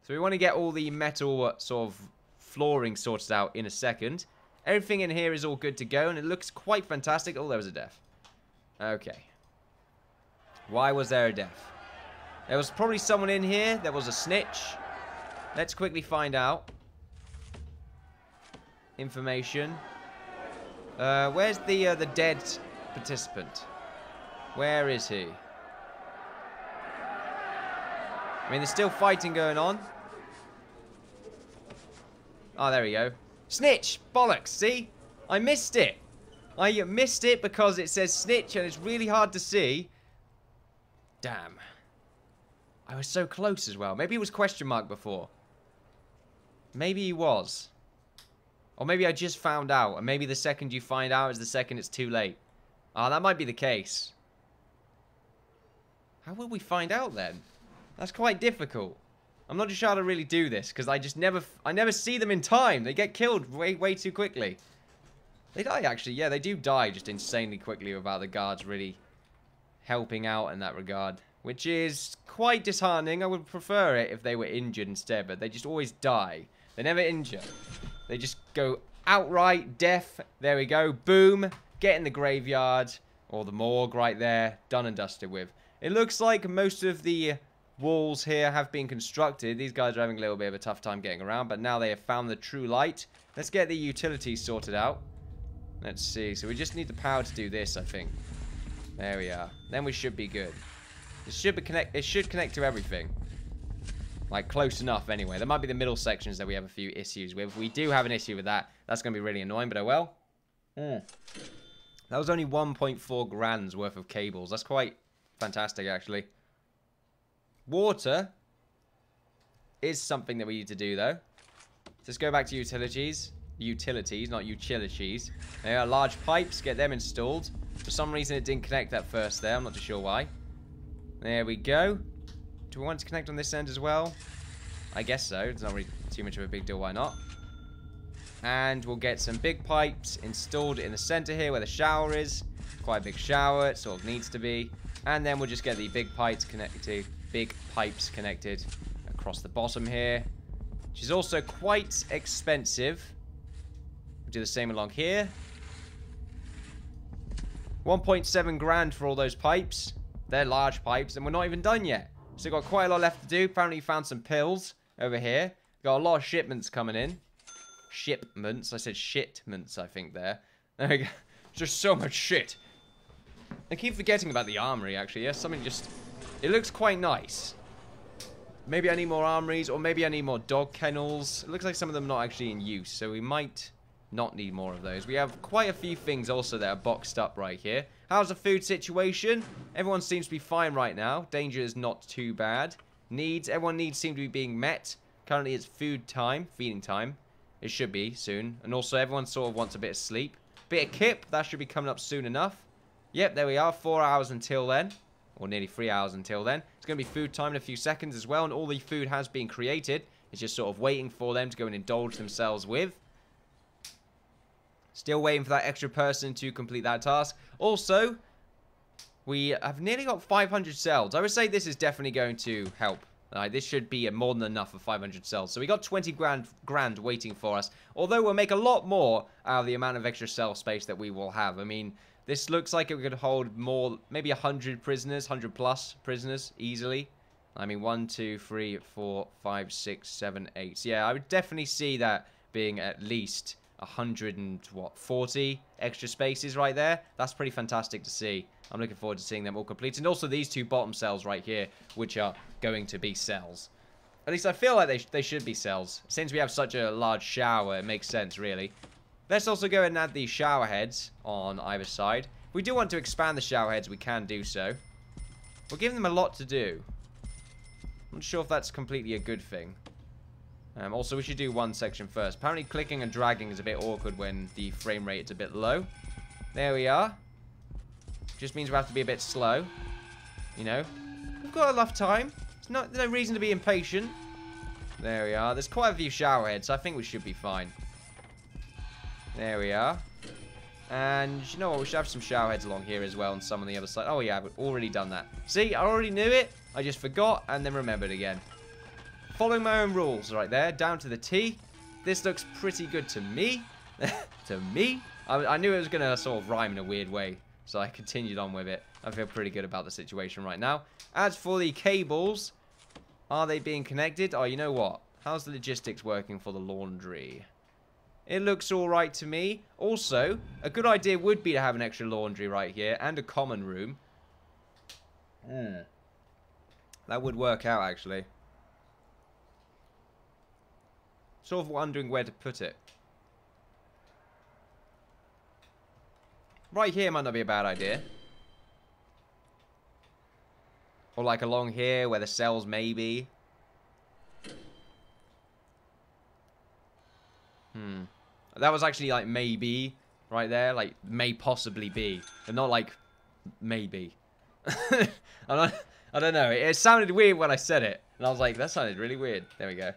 So we want to get all the metal sort of flooring sorted out in a second. Everything in here is all good to go, and it looks quite fantastic. Oh, there was a death. Okay. Why was there a death? There was probably someone in here. There was a snitch. Let's quickly find out. Information. Where's the dead participant? Where is he? I mean, there's still fighting going on. Oh, there we go. Snitch! Bollocks, see? I missed it. I missed it because it says snitch and it's really hard to see. Damn. I was so close as well. Maybe it was question mark before. Maybe he was. Or maybe I just found out. And maybe the second you find out is the second it's too late. Ah, that might be the case. How will we find out then? That's quite difficult. I'm not sure how to really do this because I never see them in time. They get killed way too quickly. They die actually. Yeah, they do die just insanely quickly without the guards really helping out in that regard, which is quite disheartening. I would prefer it if they were injured instead, but they just always die. They never injure. They just go outright death. There we go. Boom. Get in the graveyard or the morgue right there. Done and dusted with. It looks like most of the walls here have been constructed. These guys are having a little bit of a tough time getting around, but now they have found the true light. Let's get the utilities sorted out. Let's see. So we just need the power to do this, I think. There we are. Then we should be good. It should connect to everything. Like, close enough anyway. There might be the middle sections that we have a few issues with. We do have an issue with that. That's going to be really annoying, but oh well. That was only 1.4 grand's worth of cables. That's quite fantastic, actually. Water is something that we need to do, though. Let's go back to utilities. Utilities, not utilities. There are large pipes. Get them installed. For some reason, it didn't connect at first there. I'm not too sure why. There we go. Do we want to connect on this end as well? I guess so. It's not really too much of a big deal. Why not? And we'll get some big pipes installed in the center here where the shower is. Quite a big shower. It sort of needs to be. And then we'll just get the big pipes connected across the bottom here, which is also quite expensive. We'll do the same along here. 1.7 grand for all those pipes. They're large pipes, and we're not even done yet. So we've got quite a lot left to do. Apparently, found some pills over here. Got a lot of shipments coming in. Shipments. I said shipments, I think, there. There we go. Just so much shit. I keep forgetting about the armory, actually. Yes, something just... It looks quite nice. Maybe I need more armories, or maybe I need more dog kennels. It looks like some of them are not actually in use, so we might not need more of those. We have quite a few things also that are boxed up right here. How's the food situation? Everyone seems to be fine right now. Danger is not too bad. Everyone needs seem to be being met. Currently it's food time, feeding time. It should be soon. And also everyone sort of wants a bit of sleep. Bit of kip, that should be coming up soon enough. Yep, there we are. 4 hours until then. Or nearly 3 hours until then. It's going to be food time in a few seconds as well. And all the food has been created. It's just sort of waiting for them to go and indulge themselves with. Still waiting for that extra person to complete that task. Also, we have nearly got 500 cells. I would say this is definitely going to help. This should be more than enough for 500 cells. So we got 20 grand waiting for us. Although we'll make a lot more out of the amount of extra cell space that we will have. I mean, this looks like it could hold more, maybe 100 prisoners, 100 plus prisoners easily. I mean, 1, 2, 3, 4, 5, 6, 7, 8. So yeah, I would definitely see that being at least 140 extra spaces right there. That's pretty fantastic to see. I'm looking forward to seeing them all complete. And also these two bottom cells right here, which are going to be cells. At least I feel like they should be cells. Since we have such a large shower, it makes sense, really. Let's also go ahead and add the shower heads on either side. If we do want to expand the shower heads, we can do so. We're giving them a lot to do. I'm not sure if that's completely a good thing. Also, we should do one section first. Apparently, clicking and dragging is a bit awkward when the frame rate is a bit low. There we are. Just means we have to be a bit slow. You know. We've got enough time. There's no reason to be impatient. There we are. There's quite a few shower heads, so I think we should be fine. There we are. And you know what? We should have some shower heads along here as well and some on the other side. Oh, yeah. I've already done that. See? I already knew it. I just forgot and then remembered again. Following my own rules right there, down to the T. This looks pretty good to me. To me. I knew it was going to sort of rhyme in a weird way, so I continued on with it. I feel pretty good about the situation right now. As for the cables, are they being connected? Oh, you know what? How's the logistics working for the laundry? It looks alright to me. Also, a good idea would be to have an extra laundry right here and a common room. That would work out, actually. Sort of wondering where to put it. Right here might not be a bad idea. Or like along here where the cells may be. That was actually like maybe right there. Like may possibly be. But not like maybe. I don't know. It sounded weird when I said it. And I was like, that sounded really weird. There we go.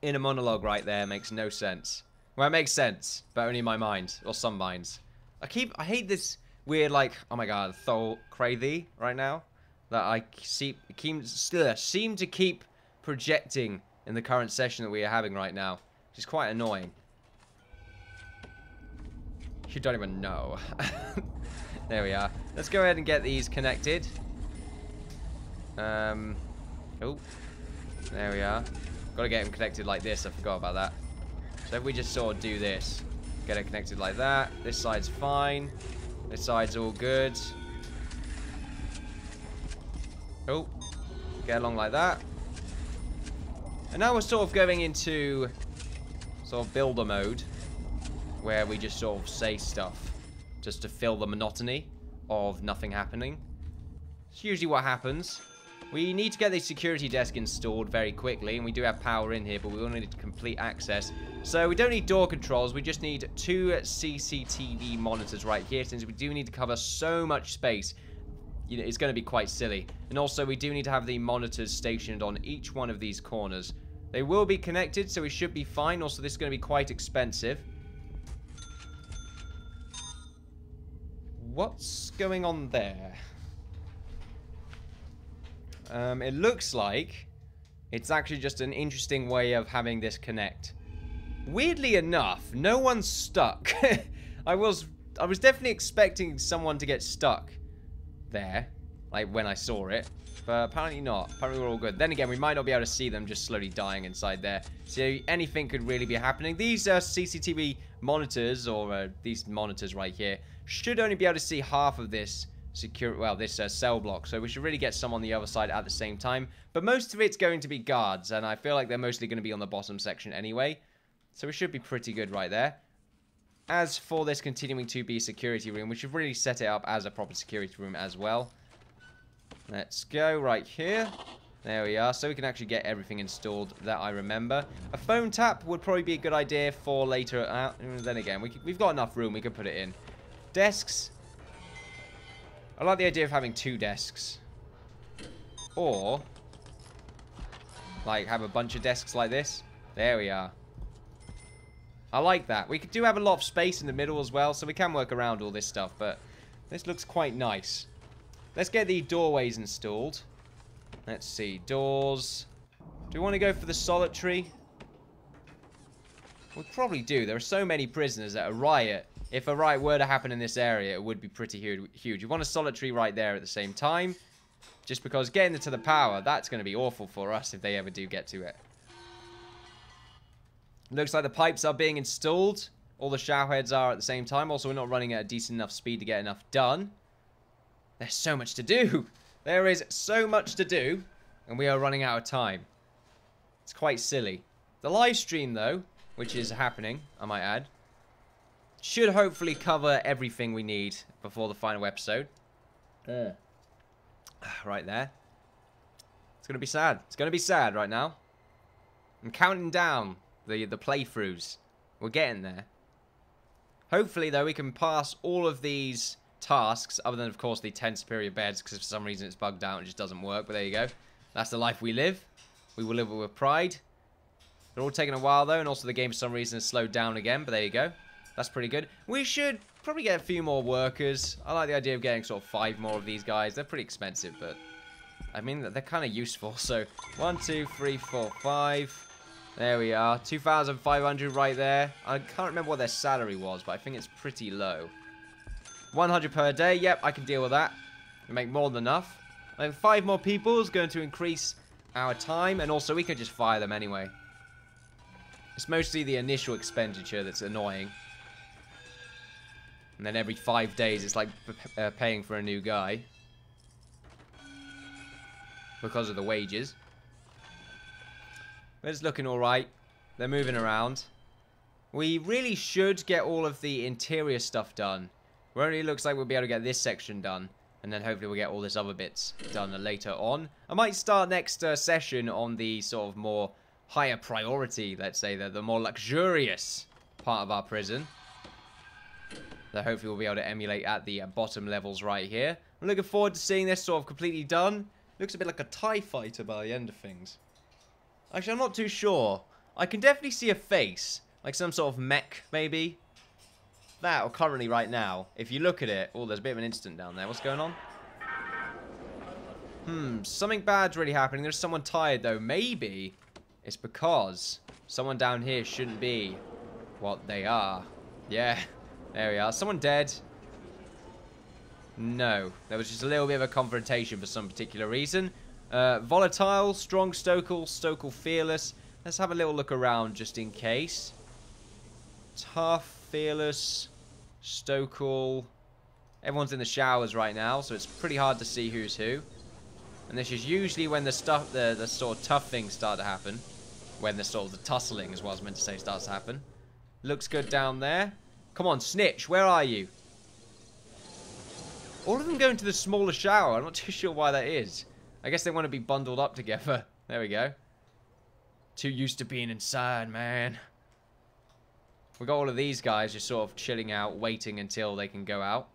Inner monologue right there makes no sense. Well, it makes sense, but only in my mind, or some minds. I hate this weird, like, oh my god, thought crazy right now. That I seem to keep projecting in the current session that we are having right now. Which is quite annoying. You don't even know. There we are. Let's go ahead and get these connected. Oh. There we are. Gotta get them connected like this, I forgot about that. So if we just sort of do this, get it connected like that. This side's fine. This side's all good. Oh, get along like that. And now we're sort of going into sort of builder mode, where we just sort of say stuff just to fill the monotony of nothing happening. It's usually what happens. We need to get the security desk installed very quickly, and we do have power in here, but we will need complete access. So we don't need door controls, we just need 2 CCTV monitors right here, since we do need to cover so much space. You know, it's going to be quite silly. And also, we do need to have the monitors stationed on each one of these corners. They will be connected, so we should be fine. Also, this is going to be quite expensive. What's going on there? It looks like it's actually just an interesting way of having this connect. Weirdly enough, no one's stuck. I was definitely expecting someone to get stuck there, like when I saw it, but apparently not. Apparently we're all good. Then again, we might not be able to see them just slowly dying inside there, so anything could really be happening. These CCTV monitors, or these monitors right here, should only be able to see half of this this cell block, so we should really get some on the other side at the same time. But most of it's going to be guards, and I feel like they're mostly going to be on the bottom section anyway, so we should be pretty good right there. As for this continuing to be security room, we should really set it up as a proper security room as well. Let's go right here. There we are, so we can actually get everything installed that I remember. A phone tap would probably be a good idea for later. Then again, we've got enough room, we can put it in. Desks. I like the idea of having 2 desks. Or, like, have a bunch of desks like this. There we are. I like that. We do have a lot of space in the middle as well, so we can work around all this stuff, but this looks quite nice. Let's get the doorways installed. Let's see. Doors. Do we want to go for the solitary? We probably do. There are so many prisoners at a riot. If a riot were to happen in this area, it would be pretty huge. You want a solitary right there at the same time. Just because getting to the power, that's going to be awful for us if they ever do get to it. Looks like the pipes are being installed. All the shower heads are at the same time. Also, we're not running at a decent enough speed to get enough done. There's so much to do. There is so much to do. And we are running out of time. It's quite silly. The live stream, though, which is happening, I might add, should hopefully cover everything we need before the final episode. Right there. It's going to be sad. It's going to be sad right now. I'm counting down the playthroughs. We're getting there. Hopefully, though, we can pass all of these tasks, other than, of course, the 10 superior beds, because for some reason it's bugged out and it just doesn't work. But there you go. That's the life we live. We will live it with pride. They're all taking a while, though, and also the game, for some reason, has slowed down again. But there you go. That's pretty good. We should probably get a few more workers. I like the idea of getting sort of 5 more of these guys. They're pretty expensive, but I mean, they're kind of useful. So, 1, 2, 3, 4, 5. There we are. 2,500 right there. I can't remember what their salary was, but I think it's pretty low. 100 per day. Yep, I can deal with that. We make more than enough. I think 5 more people is going to increase our time, and also we can just fire them anyway. It's mostly the initial expenditure that's annoying. And then every 5 days, it's like paying for a new guy. Because of the wages. But it's looking alright. They're moving around. We really should get all of the interior stuff done. It only looks like we'll be able to get this section done. And then hopefully we'll get all this other bits done later on. I might start next session on the sort of more higher priority, let's say, the more luxurious part of our prison. That hopefully we'll be able to emulate at the bottom levels right here. I'm looking forward to seeing this sort of completely done. Looks a bit like a TIE fighter by the end of things. Actually, I'm not too sure. I can definitely see a face. Like some sort of mech, maybe. That, or currently right now, if you look at it... Oh, there's a bit of an incident down there. What's going on? Something bad's really happening. There's someone tired, though. Maybe it's because someone down here shouldn't be what they are. Yeah, there we are. Someone dead? No. There was just a little bit of a confrontation for some particular reason. Volatile, strong, Stokel fearless. Let's have a little look around just in case. Tough, fearless, Stokel. Everyone's in the showers right now, so it's pretty hard to see who's who. And this is usually when the sort of tough things start to happen. When the sort of the tussling, is what I was meant to say, starts to happen. Looks good down there. Come on, Snitch, where are you? All of them going to the smaller shower. I'm not too sure why that is. I guess they want to be bundled up together. There we go. Too used to being inside, man. We got all of these guys just sort of chilling out, waiting until they can go out.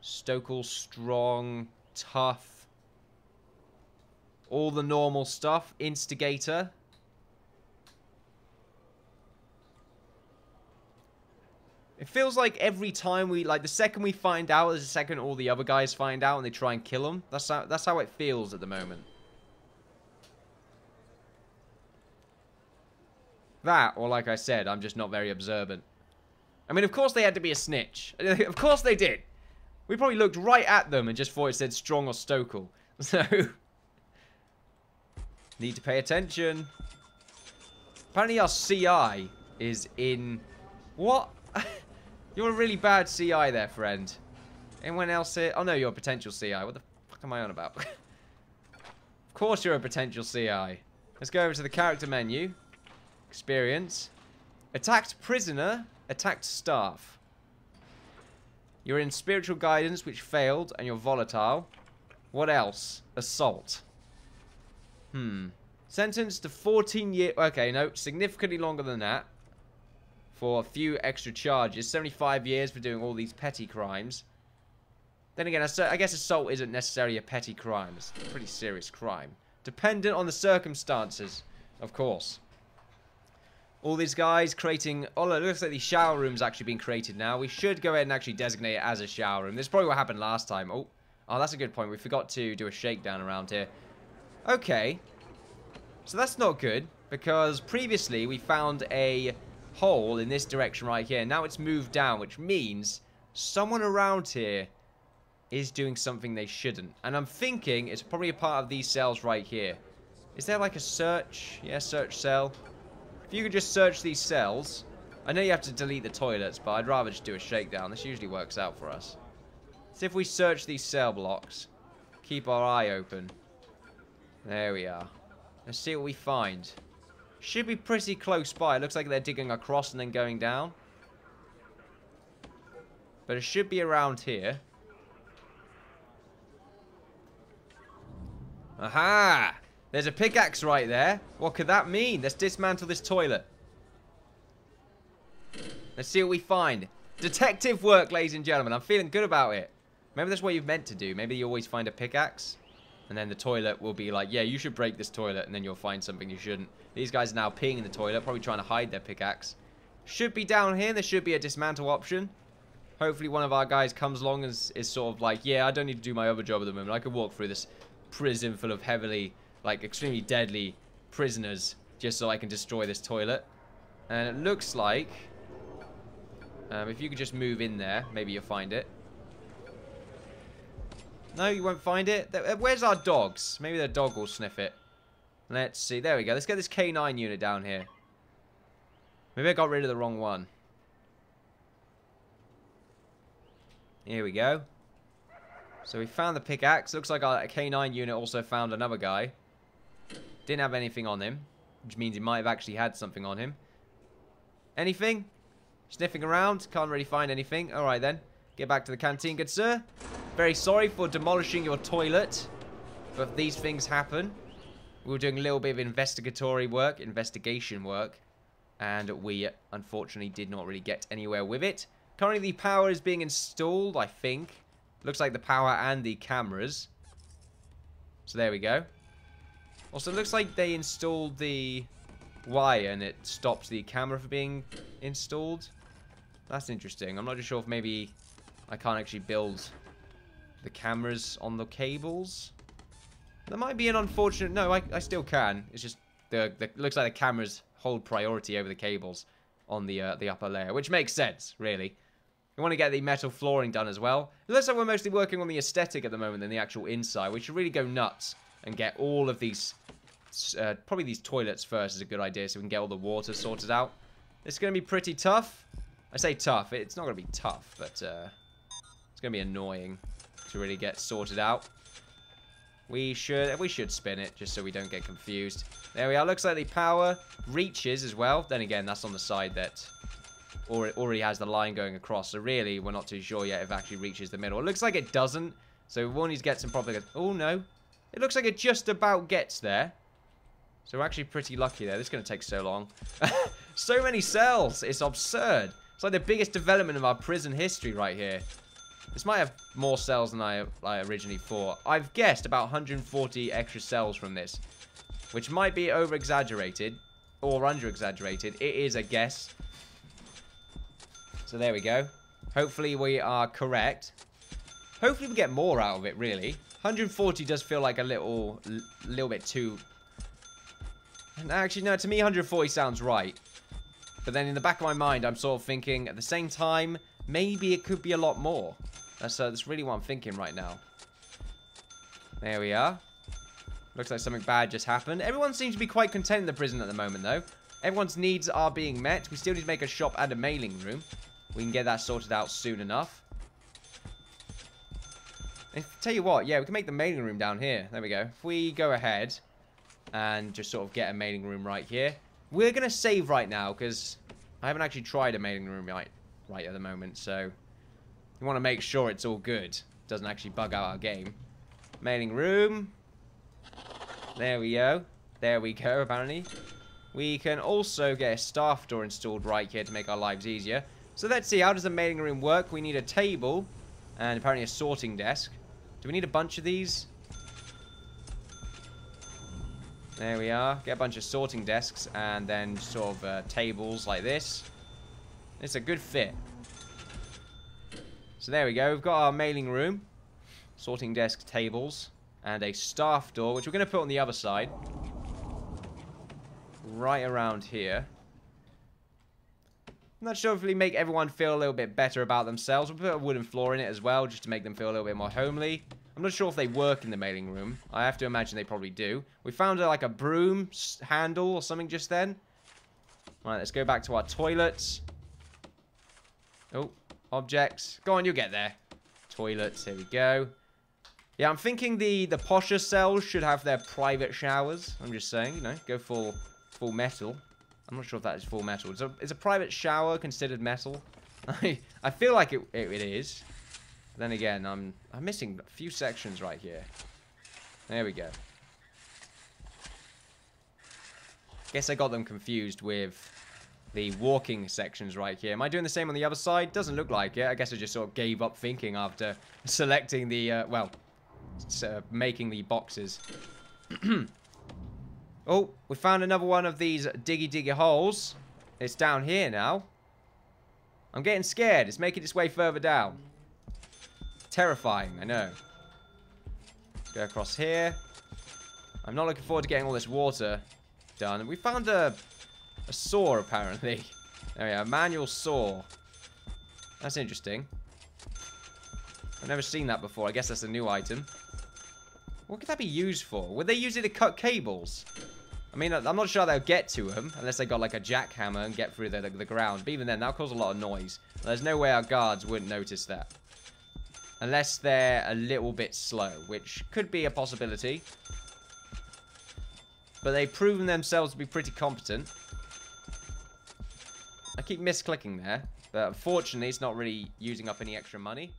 Stokel, strong, tough. All the normal stuff. Instigator. It feels like every time we, like, the second we find out is the second all the other guys find out and they try and kill them. That's how it feels at the moment. That, or like I said, I'm just not very observant. I mean, of course they had to be a snitch. Of course they did. We probably looked right at them and just thought it said strong or Stokel. So, need to pay attention. Apparently our CI is in... What? You're a really bad CI there, friend. Anyone else here? Oh no, you're a potential CI. What the fuck am I on about? Of course you're a potential CI. Let's go over to the character menu. Experience. Attacked prisoner. Attacked staff. You're in spiritual guidance, which failed, and you're volatile. What else? Assault. Sentenced to 14 years. Okay, no, significantly longer than that. For a few extra charges. 75 years for doing all these petty crimes. Then again, I guess assault isn't necessarily a petty crime. It's a pretty serious crime. Dependent on the circumstances, of course. All these guys creating... Oh, it looks like the shower room's actually been created now. We should go ahead and actually designate it as a shower room. This is probably what happened last time. Oh, that's a good point. We forgot to do a shakedown around here. Okay. So that's not good. Because previously we found a hole in this direction right here. Now it's moved down, which means someone around here is doing something they shouldn't. And I'm thinking it's probably a part of these cells right here. Is there like a search? Yeah, search cell. If you could just search these cells. I know you have to delete the toilets, but I'd rather just do a shakedown. This usually works out for us. See if we search these cell blocks. Keep our eye open. There we are. Let's see what we find. Should be pretty close by. It looks like they're digging across and then going down. But it should be around here. Aha! There's a pickaxe right there. What could that mean? Let's dismantle this toilet. Let's see what we find. Detective work, ladies and gentlemen. I'm feeling good about it. Maybe that's what you've meant to do. Maybe you always find a pickaxe. And then the toilet will be like, yeah, you should break this toilet. And then you'll find something you shouldn't. These guys are now peeing in the toilet. Probably trying to hide their pickaxe. Should be down here. There should be a dismantle option. Hopefully one of our guys comes along and is sort of like, yeah, I don't need to do my other job at the moment. I can walk through this. prison full of heavily, like, extremely deadly prisoners just so I can destroy this toilet. And it looks like, if you could just move in there, maybe you'll find it. No, you won't find it. Where's our dogs? Maybe the dog will sniff it. Let's see. There we go. Let's get this K9 unit down here. Maybe I got rid of the wrong one. Here we go. So we found the pickaxe. Looks like our K9 unit also found another guy. Didn't have anything on him, which means he might have actually had something on him. Anything? Sniffing around. Can't really find anything. Alright then. Get back to the canteen, good sir. Very sorry for demolishing your toilet, but these things happen. We were doing a little bit of investigation work, and we unfortunately did not really get anywhere with it. Currently the power is being installed, I think. Looks like the power and the cameras. So there we go. Also, it looks like they installed the wire and it stopped the camera from being installed. That's interesting. I'm not too sure if maybe I can't actually build the cameras on the cables. That might be an unfortunate... No, I still can. It's just looks like the cameras hold priority over the cables on the upper layer, which makes sense, really. We want to get the metal flooring done as well. It looks like we're mostly working on the aesthetic at the moment than the actual inside. We should really go nuts and get all of these... probably these toilets first is a good idea, so we can get all the water sorted out. It's going to be pretty tough. I say tough. It's not going to be tough, but it's going to be annoying to really get sorted out. We should spin it just so we don't get confused. There we are. Looks like the power reaches as well. Then again, that's on the side that already has the line going across. So really, we're not too sure yet if it actually reaches the middle. It looks like it doesn't. So we'll need to get some proper... Oh, no. It looks like it just about gets there. So we're actually pretty lucky there. This is going to take so long. So many cells. It's absurd. It's like the biggest development of our prison history right here. This might have more cells than I originally thought. I've guessed about 140 extra cells from this, which might be over-exaggerated or under-exaggerated. It is a guess. So there we go. Hopefully we are correct. Hopefully we get more out of it, really. 140 does feel like a little bit too... And actually, no, to me 140 sounds right. But then in the back of my mind, I'm sort of thinking, at the same time, maybe it could be a lot more. That's really what I'm thinking right now. There we are. Looks like something bad just happened. Everyone seems to be quite content in the prison at the moment, though. Everyone's needs are being met. We still need to make a shop and a mailing room. We can get that sorted out soon enough. And tell you what, yeah, we can make the mailing room down here. There we go. If we go ahead and just sort of get a mailing room right here. We're going to save right now because I haven't actually tried a mailing room right at the moment, so... We want to make sure it's all good. Doesn't actually bug out our game. Mailing room. There we go. There we go, apparently. We can also get a staff door installed right here to make our lives easier. So let's see, how does the mailing room work? We need a table and apparently a sorting desk. Do we need a bunch of these? There we are. Get a bunch of sorting desks and then sort of tables like this. It's a good fit. So there we go. We've got our mailing room, sorting desk tables, and a staff door, which we're going to put on the other side. Right around here. I'm not sure if we make everyone feel a little bit better about themselves. We'll put a wooden floor in it as well, just to make them feel a little bit more homely. I'm not sure if they work in the mailing room. I have to imagine they probably do. We found like a broom handle or something just then. Alright, let's go back to our toilets. Oh. Objects. Go on, you'll get there. Toilets, here we go. Yeah, I'm thinking the posher cells should have their private showers. I'm just saying, you know, go full metal. I'm not sure if that is full metal. Is a private shower considered metal? I feel like it is. Then again, I'm missing a few sections right here. There we go. Guess I got them confused with the walking sections right here. Am I doing the same on the other side? Doesn't look like it. I guess I just sort of gave up thinking after selecting the, making the boxes. Oh, we found another one of these diggy holes. It's down here now. I'm getting scared. It's making its way further down. Terrifying, I know. Let's go across here. I'm not looking forward to getting all this water done. We found a saw, apparently. There we go, a manual saw. That's interesting. I've never seen that before. I guess that's a new item. What could that be used for? Would they use it to cut cables? I mean, I'm not sure they'll get to them unless they got like a jackhammer and get through the ground. But even then, that'll cause a lot of noise. There's no way our guards wouldn't notice that. Unless they're a little bit slow, which could be a possibility. But they've proven themselves to be pretty competent. I keep misclicking there. But unfortunately, it's not really using up any extra money.